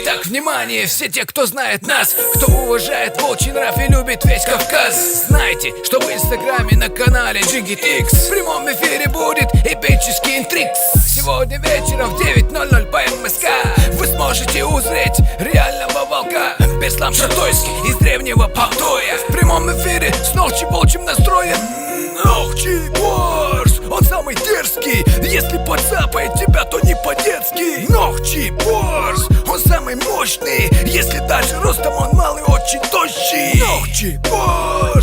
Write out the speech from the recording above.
Итак, внимание, все те, кто знает нас, кто уважает волчий нрав и любит весь Кавказ. Знайте, что в инстаграме на канале JigitX в прямом эфире будет эпический интриг. Сегодня вечером в 9:00 по МСК вы сможете узреть реального волка Беслан Шатойский из древнего Полтоя. В прямом эфире с волчьим настроем. Нохчиборс, он самый дерзкий. Если подцапает тебя, то не по-детски. Нохчиборс, он самый мощный. Если даже ростом он малый, очень тощий. Нохчиборс.